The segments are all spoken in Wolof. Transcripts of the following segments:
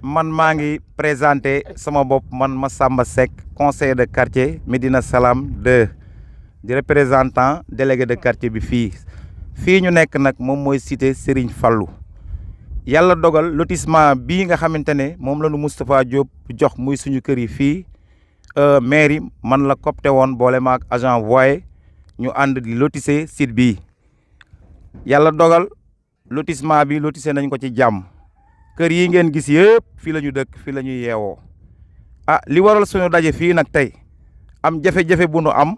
man maa ngi présenté sama bopp man Massamba Seck conseiller de quartier Médina Salam 2 di représentant délégué de quartier bi fii ñu nekk nag moom mooy cité Serigne Fallou yàlla dogal lotissement bii nga xamante ne moom la nu Moustapha Diop jox muy suñu kër yi fii mairie man la copté woon boole ma ak agent voyer ñu ànd di lotisser site bii yàlla dogal lotissement bi lotissé nañ ko ci jàmm kër yi ngeen gis yëpp fii la ñu dëkk fii la ñuy yeewoo li waral suñu daje fii nag tey am jafe-jafe bu nu am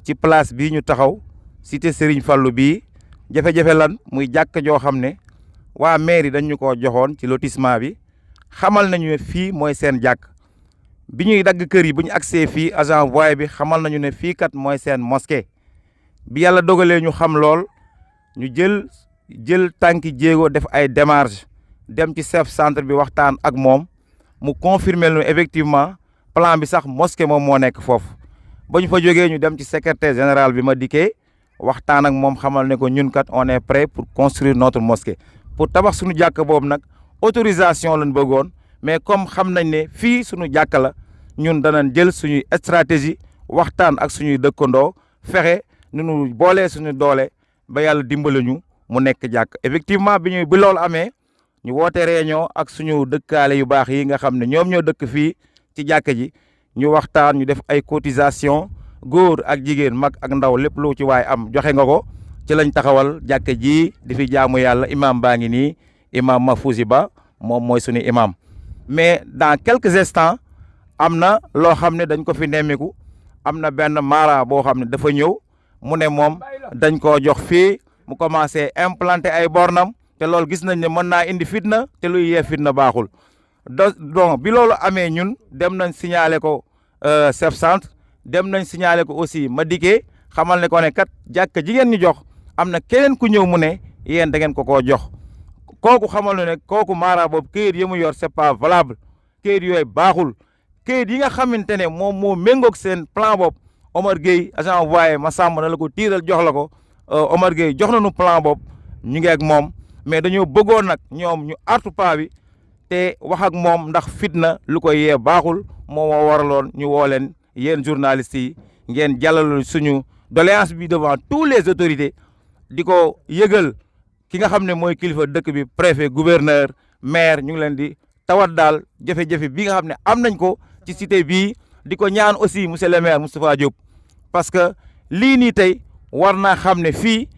ci place bii ñu taxaw cité Serigne Fallou bii jafe-jafe lan muy jàkk joo xam ne waa mairie dañ ñu ko joxoon ci lotissement bi xamal nañu ne fii mooy seen jàkk bi ñuy dagg kër yi bu ñu agsee fii agent voyer bi xamal nañu ne fii kat mooy seen mosquée bi yàlla dogalee ñu xam lool ñu jël tànki jéego def ay démarches dem ci chef centre bi waxtaan ak moom mu confirmer lu effectivement plan bi sax mosquée moom moo nekk foofu ba ñu fa jógee ñu dem ci secrétaire général bi ma dikkee waxtaan ak moom xamal ne ko ñun kat on est prêt pour construire notre mosquée pour tabax suñu jàkk boobu nag autorisation lañ bëggoon mais comme xam nañ ne fii suñu jàkk la ñun danañ jël suñuy stratégie waxtaan ak suñuy dëkkandoo fexe nu ñu boolee suñu doole ba yàlla dimbali ñu mu nekk jàkk effectivement bi loolu amee ñu woote réunion ak suñu dëkkaale yu baax yi nga xam ne ñoom ñoo dëkk fii ci jàkk ji ñu waxtaan ñu def ay cotisation góor ak jigéen mag ak ndaw lépp lu ci waay am joxe nga ko ci lañ taxawal jàkk ji di fi jaamu yàlla imam baa ngi nii imam Mahfouzi Ba moom mooy suñu imam mais dans quelques instants am na loo xam ne dañ ko fi nemmiku am na benn mara boo xam ne dafa ñëw mu ne moom dañ koo jox fii mu commencé implanter ay bornam te loolu gis nañ ne mën naa indi fitna te luy yee fitna baaxul donc bi loolu amee ñun dem nañ signaler ko chef centre dem nañ signaler ko aussi ma dikkee xamal ne ko ne kat jàkk jigéen ñu jox am na keneen ku ñëw mu ne yéen da ngeen ko koo jox kooku xamal ne kooku mara boobu këyit yi mu yor c'est pas valable këyit yooyu baaxul këyit yi nga xamante ne moom moo méngoog seen plan boobu Omar Gueye agent voyer Massamba na la ko tiiral jox la ko Omar Gueye jox nañu plan boobu ñu ngi ak moom mais dañoo bëggoon nag ñoom ñu artu paa bi te wax ak moom ndax fitna lu ko yee baaxul moo waraloon ñu woo leen yéen journalistes yi ngeen jàllale suñu doléance bi devant tous les autorités di ko yëgal ki nga xam ne mooy kilifa dëkk bi préfet gouverneur maire ñu ngi leen di tawat daal jafe-jafe bi nga xam ne am nañ ko ci cité bii di ko ñaan aussi monsieur le maire Moustapha Diop parce que lii nii tey war naa xam ne fii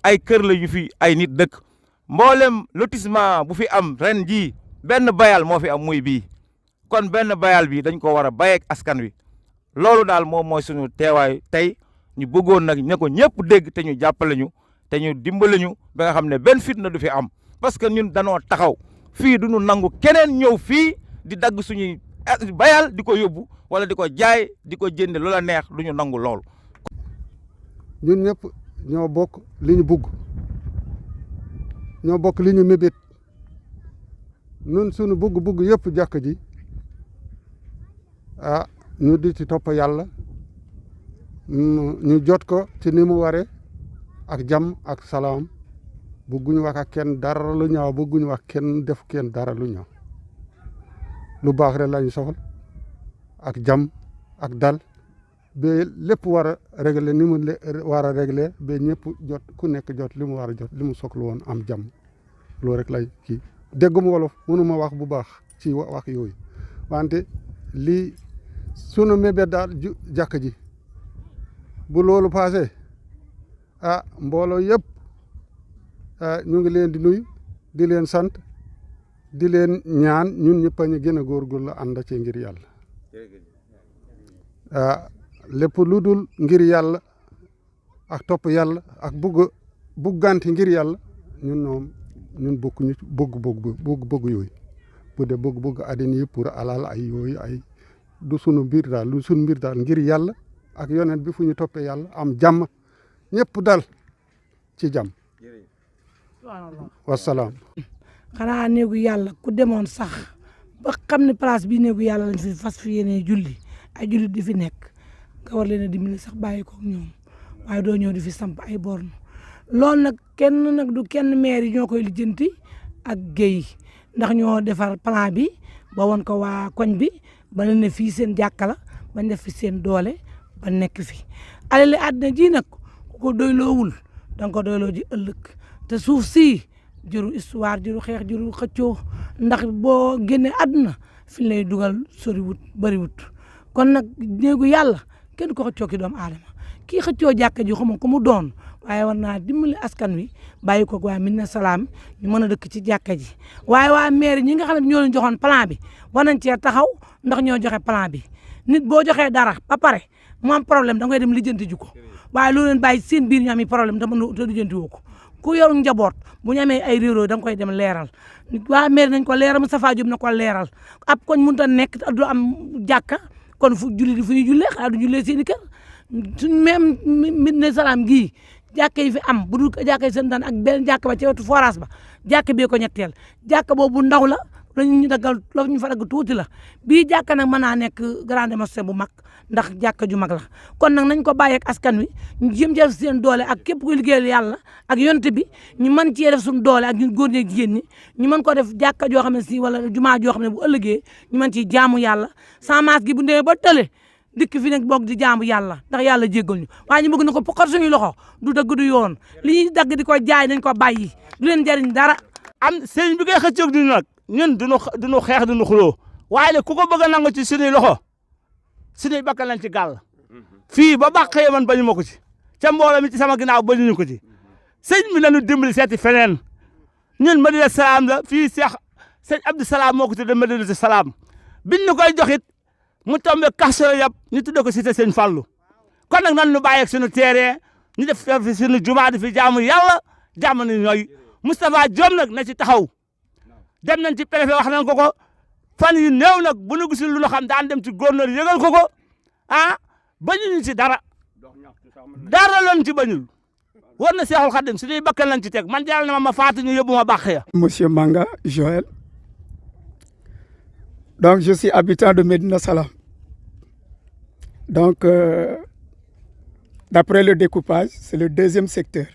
ay kër la yu fi ay nit dëkk mboolem lotissement bu fi am ren jii benn bayal moo fi am muy bii kon benn bayal bi dañ ko war a bayeek askan wi loolu daal moom mooy suñu teewaay tey ñu bëggoon nag ne ko ñëpp dégg te ñu jàppale ñu te ñu dimbale ñu ba nga xam ne benn fitna du fi am parce que ñun danoo taxaw fii du ñu nangu keneen ñëw fii di dagg suñuy bayal di ko yóbbu wala di ko jaay di ko jënd lu la neex du ñu nangu loolu. ñun ñëpp ñoo bokk li ñu bugg ñoo bokk li ñu mébét ñun suñu bugg-bugg yëpp jàkk ji ñu di ci topp yàlla ñu jot ko ci ni mu waree ak jàmm ak salaam bëgguñu wax ak kenn dara lu ñaaw bëgguñu wax kenn def kenn dara lu ñaaw lu baax rek lañu soxla ak jàmm ak dal ba lépp war a régler ni mu war a régler ba ñëpp jot ku nekk jot li mu war a jot li mu soxla woon am jàmm loolu rek lay kii dégguma wolof mënuma wax bu baax ci wax yooyu wante lii sunu mébét daal jàkk ji bu loolu passé mbooloo yëpp ñu ngi leen di nuyu di leen sant di leen ñaan ñun ñëpp a ñu gën a góorgóorlu ànd ci ngir yàlla lépp lu dul ngir yàlla ak topp yàlla ak bugganti ngir yàlla ñun bokkuñu bëgg yooyu bu dee bëgg àddina yi pour alal ay yooyu ay du sunu mbir daal lu sunu mbir daal ngir yàlla ak yonent bi fu ñu toppee yàlla am jàmm ñëpp dal ci jàmm wasalaam. xanaa néegu yàlla ku demoon sax ba xam ne place bi néegu yàlla lañ fi fas fi yéene julli ay jullit di fi nekk nga war leen a dimbali sax bàyyi ko ñoom waaye doo ñëw di fi samp ay borne loolu nag du kenn maire yi ñoo koy lijjanti ak géey ndax ñoo defar plan bi ba woon ko waa koñ bi ba ne fii seen jàkka la bañ def fi seen doole ba nekk fi alali àddina ji nag ku ko doyloowul danga ko doyloo ji ëllëg te suuf si juru histoire juru xeex juru xëccoo ndax boo génnee àdduna fi lay dugal soriwut bariwut kon nag néegu yàlla kenn ko xëccoo ki doomu aadama kii xëccoo jàkka ji xama ko mu doon waaye war naa dimbali askan wi bàyyi ko waa Médina Salaam ñu mën a dëkk ci jàkka ji waaye waa maire ñi nga xam ne ñoo leen joxoon plan bi war nañ cee taxaw ndax ñoo joxe plan bi nit boo joxee dara ba pare mu am problème da ngay dem lijjanti ji ko waaye loolu leen bàyyi seen biir ñu am problème te lijjanti woo ko ku yoru njaboot bu ñu amee ay réeróo da nga koy dem leeral waa maire nañ ko leeral Moustapha Diop na ko leeral ab koñ mënut a nekk du am jàkka kon fu julli fu ñuy jullee xanaa du jullee seen i kër suñ même Médina Salaam gii jàkka yi fi am bu dul jàkka yi seen daan ak benn jàkka ba ci wetu forage ba jàkka bee ko ñetteel jàkka boobu ndaw la lañu ñu daggal la ñu fa dagg tuuti la bii jàkka nag mën naa nekk grande mosquée bu mag ndax jàkka ju mag la kon nag nañ ko bàyyi ak askan wi ñu jëm ci def seen doole ak képp kuy liggéeyal yàlla ak yonte bi ñu mën cee def suñu doole ak ñun góor ñi ak jigéen ñi ñu mën ko def jàkka joo xam ne si wala jumaa joo xam ne bu ëllëgee ñu mën ciy jaamu yàlla sans masque gi bu ndee ba tële dikk fi nag boog di jaamu yàlla ndax yàlla jéggal ñu waaye ñu bëgg na ko poqat suñuy loxo du dëgg du yoon li ñuy dagg di ko jaay nañ ko bàyyi du leen jariñ dara am sëñ bi ngay xëccoog di nag ñun duñu xeex duñu xuloo waaye nag ku ko bëgg a nangu ci suñuy loxo suñuy bakkan lañ ci gàll fii ba bàqee man bañu ma ko ci ca mbooloo mi ci sama ginnaaw bañuñu ko ci sëñ bi nañu dimbali seeti feneen ñun Médina Salaam la fii sëñ Abdou Salaam moo ko tudde Médina Salaam biñ ñu koy joxit mu tombé Kazu Rajab ñu tudde ko cité sëñ Fallu kon nag nan ñu bàyyi ak suñu terrain ñu def fi suñu jumaa di fi jaamu yàlla jàmm ni ñooy Moustapha Diop nag na ci taxaw dem nañ ci préfet wax nañ ko fan yu néew nag bu ñu gisul lu ñu xam daan dem ci gouverneur yëgal ko bañuñu ci dara lañ ci bañul war na Seexul Xadim suñuy bakkan lañ ci teg man jaral na ma faatu ñu yóbbu ma bàq ya. Monsieur Manga Joël, donc je suis habitant de Médina Salaam. Donc, d'après le découpage, c'est le deuxième secteur.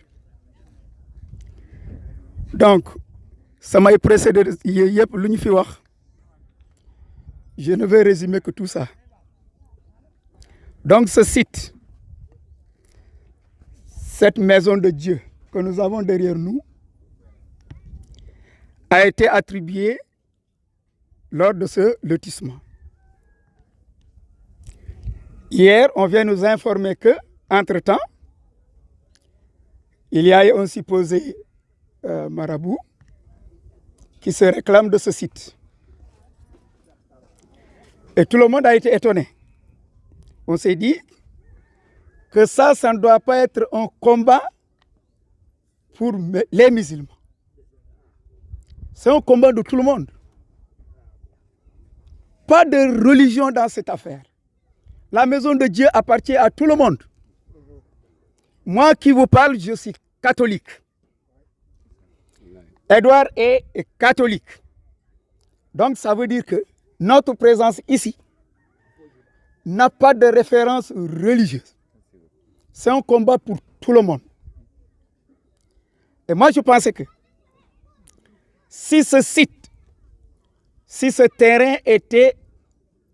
Donc, samay précédé yëpp lu ñu fi wax, je ne vais résumer que tout ça. Donc, ce site, cette maison de Dieu que nous avons derrière nous, a été attribuée lors de ce lotissement. Hier, on vient nous informer que, entre-temps, il y a eu un supposé marabout qui se réclame de ce site. Et tout le monde a été étonné. On s'est dit que ça ne doit pas être un combat pour les musulmans. C'est un combat de tout le monde. Pas de religion dans cette affaire. La maison de Dieu appartient à tout le monde. Moi qui vous parle, je suis catholique. Edouard est catholique. Donc ça veut dire que notre présence ici n'a pas de référence religieuse. C'est un combat pour tout le monde. Et moi je pensais que si ce site, si ce terrain était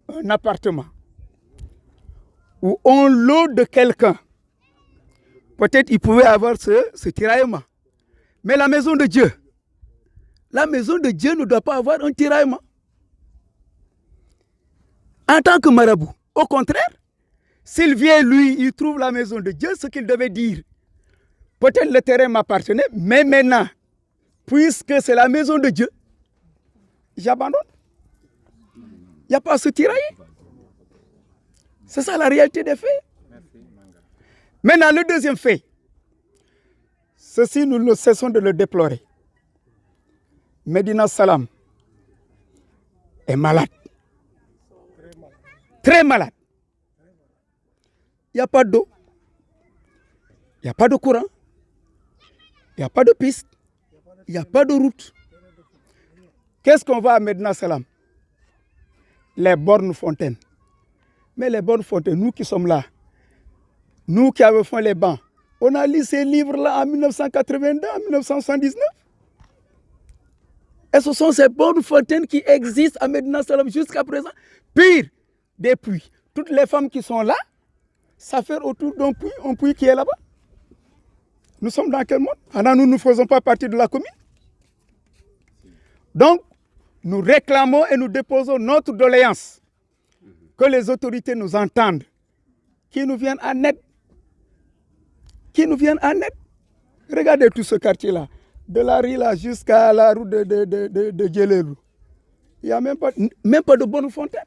un appartement ou un lot de quelqu'un, peut-être il pouvait avoir ce tiraillement. Mais la maison de Dieu ne doit pas avoir un tiraillement. En tant que marabout, au contraire, s'il vient, lui, il trouve la maison de Dieu, ce qu'il devait dire. Peut-être le terrain m'appartenait, mais maintenant, puisque c'est la maison de Dieu, j'abandonne. Il n'y a pas à se tirailler. C'est ça la réalité des faits. Maintenant, le deuxième fait, ceci, nous ne cessons de le déplorer. Médina Salaam est malade. Très malade. Il n'y a pas d'eau. Il n'y a pas de courant. Il n'y a pas de piste. Il n'y a pas de route. Qu'est-ce qu'on va à Médina Salaam? Les bornes fontaines. Mais les bornes fontaines, nous qui sommes là, nous qui avons fait les bancs, on a lu ces livres-là en 1982, en 1979. Et ce sont ces bonnes fontaines qui existent à Médina Salam jusqu'à présent. Pire, des puits. Toutes les femmes qui sont là, ça fait autour d'un puits, un puits qui est là-bas. Nous sommes dans quel monde? Alors nous ne faisons pas partie de la commune. Donc, nous réclamons et nous déposons notre doléance. Que les autorités nous entendent, qui nous viennent en aide. Qui nous viennent en aide. Regardez tout ce quartier-là, de la rue là jusqu'à la route de Djelelou. Il n'y a même pas de bonne fontaine.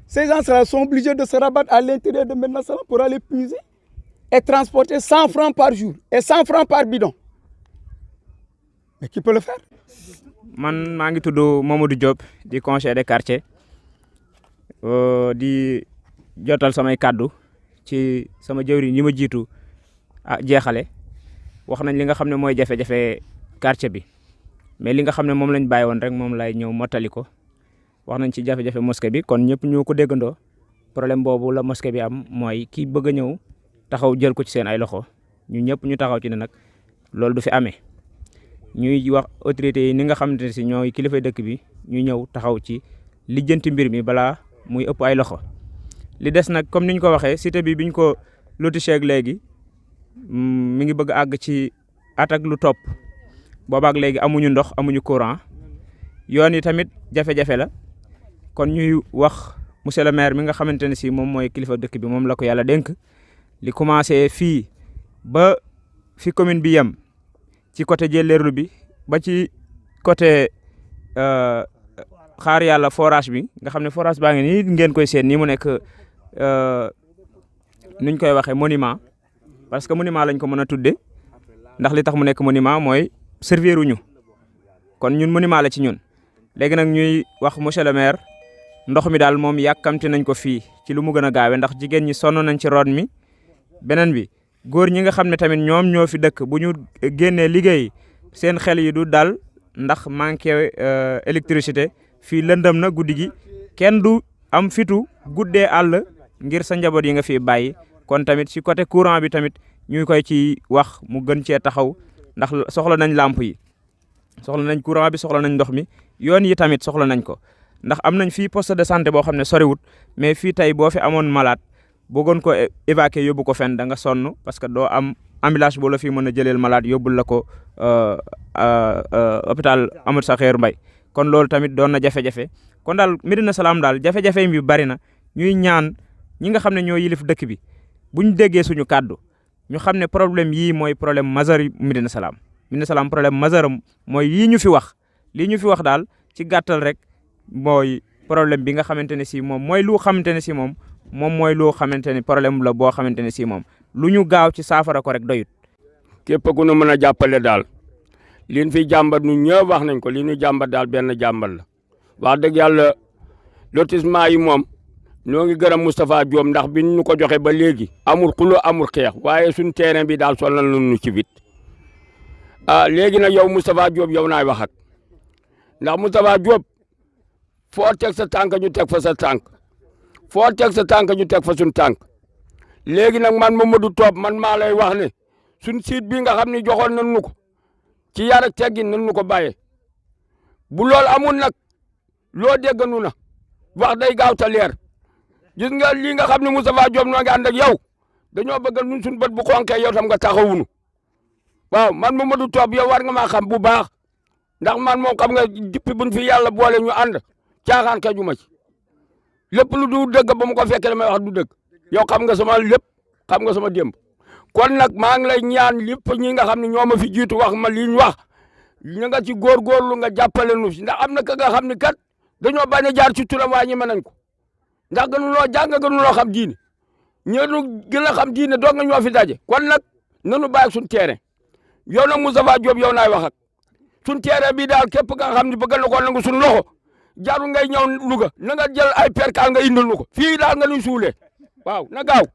Ces gens-là sont obligés de se rabattre à l'intérieur de Médina Salam pour aller puiser et transporter 100 francs par jour et 100 francs par bidon. Mais qui peut le faire? Man maa ngi tudd Mamadou Diop di conseiller de quartier di jotal samay kàddu ci sama jëwriñ ñi ma jiitu jeexale wax nañ li nga xam ne mooy jafe-jafe quartier bi mais li nga xam ne moom lañ bàyyi woon rek moom lay ñëw mottali ko wax nañ ci jafe-jafe mosquée bi kon ñëpp ñoo ko déggandoo problème boobu la mosquée bi am mooy kii bëgg a ñëw taxaw jël ko ci seen ay loxo ñu ñëpp ñu taxaw ci ne nag loolu du fi amee ñuy wax autorités yi ni nga xamante ne si ñooy kilifay dëkk bi ñu ñëw taxaw ci lijjanti mbir mi balaa muy ëpp ay loxo li des nag comme ni ñu ko waxee cité bi biñ ko lotissé ak léegi mi ngi bëgg àgg ci at ak lu topp boobaak léegi amuñu ndox amuñu courant yoon yi tamit jafe-jafe la kon ñuy wax monsieur le maire mi nga xamante ne si moom mooy kilifa dëkk bi moom la ko yàlla dénk li commencé fii ba fi commune bi yem ci côté Djellerlu bi ba ci côté xaar yàlla forage bi nga xam ne forage baa ngi nii ngeen koy seen nii mu nekk nuñ koy waxee monument parce que monument lañ ko mën a tudde ndax li tax mu nekk monument mooy servir uñu kon ñun monument la ci ñun léegi nag ñuy wax monsieur le maire ndox mi daal moom yàkkamti nañ ko fii ci lu mu gën a gaawe ndax jigéen ñi sonn nañ ci roon mi beneen bi góor ñi nga xam ne tamit ñoom ñoo fi dëkk bu ñu génnee liggéey seen xel yi du dal ndax manqué électricité fii lëndëm na guddi gi kenn du am fitu guddee àll ngir sa njaboot yi nga fi bàyyi kon tamit ci côté courant bi tamit ñu koy ci wax mu gën cee taxaw ndax soxla nañ lamp yi soxla nañ courant bi soxla nañ ndox mi yoon yi tamit soxla nañ ko ndax am nañ fii poste de santé boo xam ne soriwut mais fii tey boo fi amoon malade bëggoon ko évacuer yóbbu ko fenn da nga sonn parce que doo am ambulance boo la fii mën a jëleel malade yóbbul la ko hôpital Amadou Sakhir Mbaye kon loolu tamit doon na jafe-jafe kon daal Médina Salam daal jafe-jafe bi bari na ñuy ñaan ñi nga xam ne ñoo yilif dëkk bi bu ñu déggee suñu kàddu ñu xam ne problème yii mooy problème majeur Médina Salam problème majeur mooy yii ñu fi wax lii ñu fi wax daal ci gàttal rek mooy problème bi nga xamante ne si moom mooy lu xamante ne si moom mooy loo xamante ne problème la boo xamante ne si moom lu ñu gaaw ci saafara ko rek doyut. képp ku nu mën a jàppale daal li ñu fi jàmbat ñu ñëw wax nañ ko li ñu jàmbat daal benn jàmbat la wax dëgg yàlla lotissement yi moom ñoo ngi gërëm Moustapha Diop ndax bi ñu ko joxe ba léegi amul xulo amul xeex waaye suñ terrain bi daal sonal nañu ci vite léegi nag yow Moustapha Diop yow naay wax ak ndax Moustapha Diop foo teg sa tànk ñu teg fa sa tànk foo teg sa tànk ñu teg fa suñ tànk léegi nag man Mamadou Top man maa lay wax ne suñ siit bi nga xam ne joxoon nañ ñu ko ci yar ak teggin nañ ñu ko bàyyee bu loolu amul nag loo dégg nu na wax day gaaw ta leer gis nga lii nga xam ne Moustapha Diop noo ngi ànd ak yow dañoo bëgg ñun suñ bët bu xonkee yow tam nga taxawunu waaw man Mamadou Top yow war nga maa xam bu baax ndax man moom xam nga depuis buñ fi yàlla boole ñu ànd caaxaan kaju ma ci lépp lu du dëgg ba mu ko fekkee damay wax du dëgg yow xam nga sama lépp xam nga sama démb kon nag maa ngi lay ñaan lépp ñi nga xam ne ñoo ma fi jiitu wax ma li ñu wax ñu nga ci góorgóorlu nga jàppale nu si ndax am na ka nga xam ne kat dañoo bañ a jaar ci turam waa ñi mën nañ ko ndax gënuloo jàng gënuloo xam diine ñeenu gën a xam diine doog nga ñoo fi daje kon nag nanu bàyyi suñu terrain yow nag Moustapha Diop yow naay wax ak suñu terrain bi daal képp nga xam ne bëgg na ko nangu suñu loxo jarul ngay ñëw Louga na nga jël ay perkaal nga indil nu ko fii daal nga ñu suulee waaw na gaaw